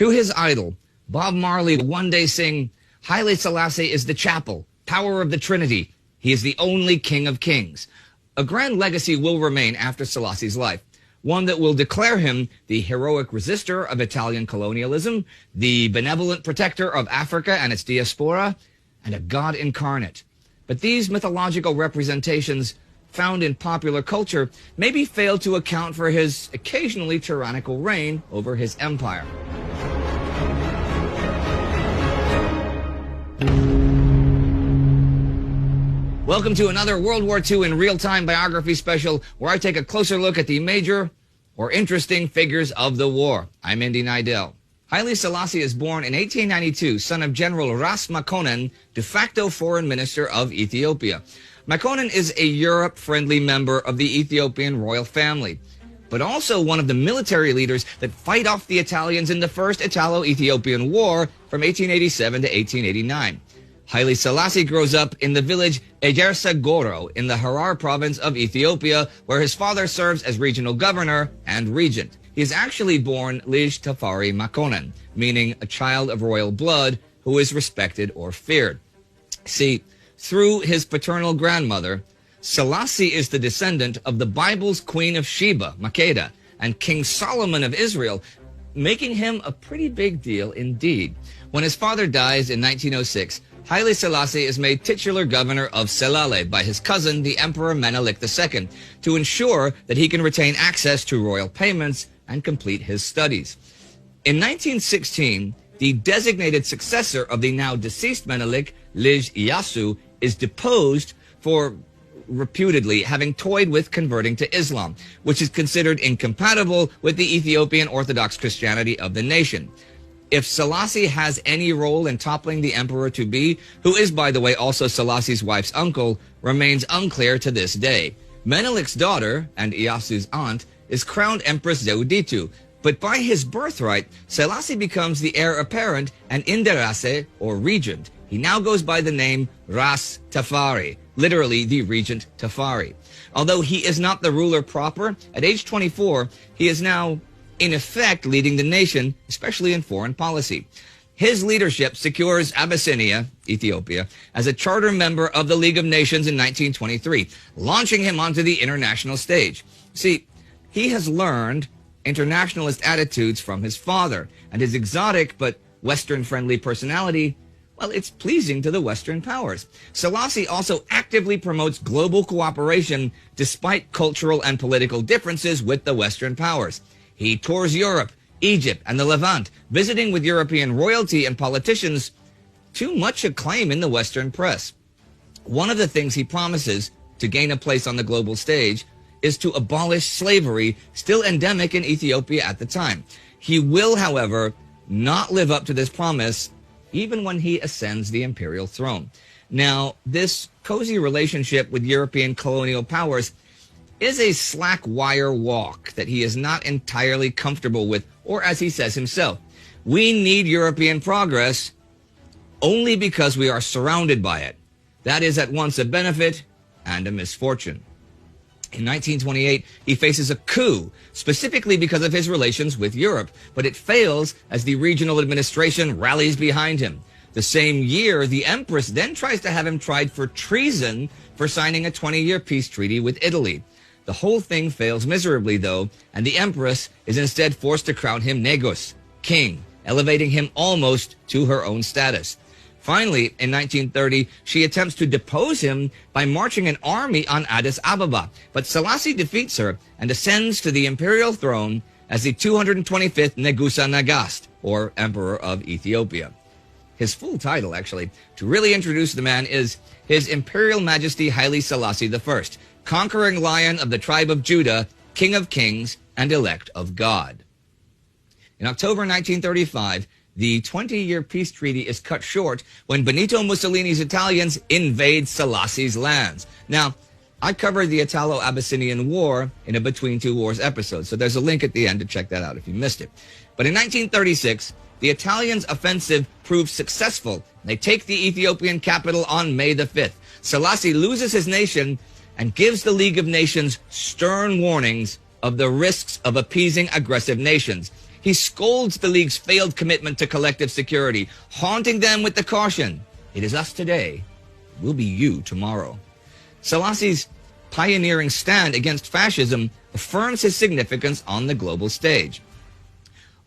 To his idol, Bob Marley will one day sing, Haile Selassie is the chapel, power of the Trinity. He is the only King of Kings. A grand legacy will remain after Selassie's life, one that will declare him the heroic resistor of Italian colonialism, the benevolent protector of Africa and its diaspora, and a God incarnate. But these mythological representations found in popular culture maybe fail to account for his occasionally tyrannical reign over his empire. Welcome to another World War II in real-time biography special where I take a closer look at the major or interesting figures of the war. I'm Indy Nidell. Haile Selassie is born in 1892, son of General Ras Makonnen, de facto foreign minister of Ethiopia. Makonnen is a Europe-friendly member of the Ethiopian royal family, but also one of the military leaders that fight off the Italians in the First Italo-Ethiopian War from 1887 to 1889. Haile Selassie grows up in the village Ejersa Goro in the Harar province of Ethiopia, where his father serves as regional governor and regent. He is actually born Lij Tafari Makonnen, meaning a child of royal blood who is respected or feared. See, through his paternal grandmother, Selassie is the descendant of the Bible's Queen of Sheba, Makeda, and King Solomon of Israel, making him a pretty big deal indeed. When his father dies in 1906, Haile Selassie is made titular governor of Selale by his cousin, the Emperor Menelik II, to ensure that he can retain access to royal payments and complete his studies. In 1916, the designated successor of the now deceased Menelik, Lij Iyasu, is deposed for reputedly having toyed with converting to Islam, which is considered incompatible with the Ethiopian Orthodox Christianity of the nation. If Selassie has any role in toppling the emperor-to-be, who is, by the way, also Selassie's wife's uncle, remains unclear to this day. Menelik's daughter, and Iyasu's aunt, is crowned Empress Zewditu, but by his birthright, Selassie becomes the heir apparent and Inderase, or regent. He now goes by the name Ras Tafari, literally the Regent Tafari. Although he is not the ruler proper, at age 24, he is now in effect leading the nation, especially in foreign policy. His leadership secures Abyssinia, Ethiopia, as a charter member of the League of Nations in 1923, launching him onto the international stage. See, he has learned internationalist attitudes from his father, and his exotic but Western-friendly personality, well, it's pleasing to the Western powers. Selassie also actively promotes global cooperation despite cultural and political differences with the Western powers. He tours Europe, Egypt, and the Levant, visiting with European royalty and politicians to much acclaim in the Western press. One of the things he promises to gain a place on the global stage is to abolish slavery, still endemic in Ethiopia at the time. He will, however, not live up to this promise even when he ascends the imperial throne. Now, this cozy relationship with European colonial powers is a slack wire walk that he is not entirely comfortable with, or as he says himself, we need European progress only because we are surrounded by it. That is at once a benefit and a misfortune. In 1928, he faces a coup, specifically because of his relations with Europe, but it fails as the regional administration rallies behind him. The same year, the Empress then tries to have him tried for treason for signing a 20-year peace treaty with Italy. The whole thing fails miserably, though, and the Empress is instead forced to crown him Negus, king, elevating him almost to her own status. Finally, in 1930, she attempts to depose him by marching an army on Addis Ababa, but Selassie defeats her and ascends to the imperial throne as the 225th Negusa Nagast, or Emperor of Ethiopia. His full title, actually, to really introduce the man, is His Imperial Majesty Haile Selassie I, conquering lion of the tribe of Judah, King of Kings, and elect of God. In October 1935, the 20-year peace treaty is cut short when Benito Mussolini's Italians invade Selassie's lands. Now, I covered the Italo-Abyssinian War in a Between Two Wars episode, so there's a link at the end to check that out if you missed it. But in 1936, the Italians' offensive proves successful. They take the Ethiopian capital on May the 5th. Selassie loses his nation and gives the League of Nations stern warnings of the risks of appeasing aggressive nations. He scolds the League's failed commitment to collective security, haunting them with the caution, "It is us today, it will be you tomorrow." Selassie's pioneering stand against fascism affirms his significance on the global stage.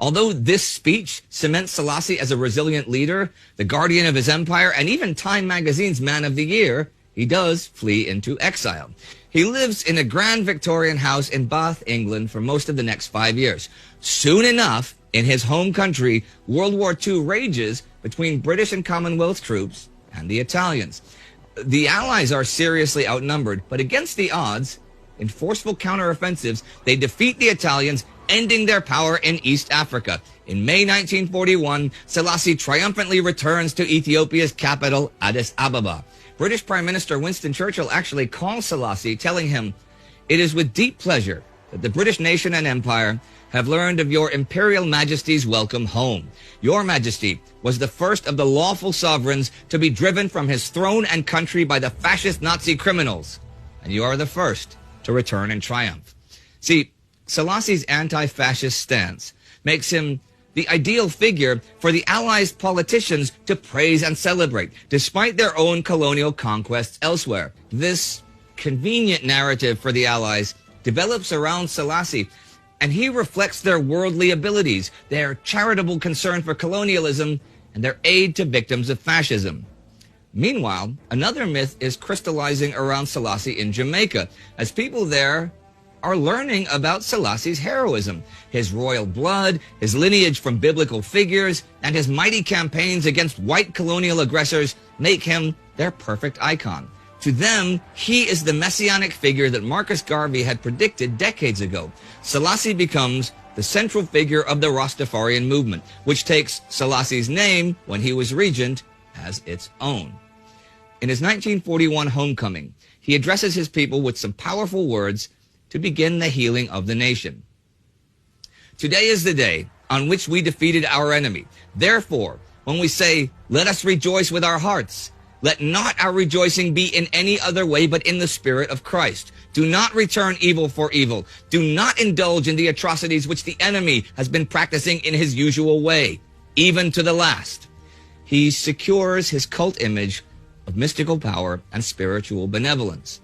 Although this speech cements Selassie as a resilient leader, the guardian of his empire, and even Time magazine's Man of the Year, he does flee into exile. He lives in a grand Victorian house in Bath, England, for most of the next 5 years. Soon enough, in his home country, World War II rages between British and Commonwealth troops and the Italians. The Allies are seriously outnumbered, but against the odds, in forceful counteroffensives, they defeat the Italians, ending their power in East Africa. In May 1941, Selassie triumphantly returns to Ethiopia's capital, Addis Ababa. British Prime Minister Winston Churchill actually calls Selassie, telling him, "It is with deep pleasure that the British nation and empire have learned of your Imperial Majesty's welcome home. Your Majesty was the first of the lawful sovereigns to be driven from his throne and country by the fascist Nazi criminals, and you are the first to return in triumph." See, Selassie's anti-fascist stance makes him the ideal figure for the Allies' politicians to praise and celebrate, despite their own colonial conquests elsewhere. This convenient narrative for the Allies develops around Selassie, and he reflects their worldly abilities, their charitable concern for colonialism, and their aid to victims of fascism. Meanwhile, another myth is crystallizing around Selassie in Jamaica, as people there are learning about Selassie's heroism, his royal blood, his lineage from biblical figures, and his mighty campaigns against white colonial aggressors make him their perfect icon. To them, he is the messianic figure that Marcus Garvey had predicted decades ago. Selassie becomes the central figure of the Rastafarian movement, which takes Selassie's name when he was regent as its own. In his 1941 homecoming, he addresses his people with some powerful words to begin the healing of the nation. "Today is the day on which we defeated our enemy. Therefore, when we say, 'Let us rejoice with our hearts,' let not our rejoicing be in any other way but in the Spirit of Christ. Do not return evil for evil. Do not indulge in the atrocities which the enemy has been practicing in his usual way, even to the last." He secures his cult image of mystical power and spiritual benevolence.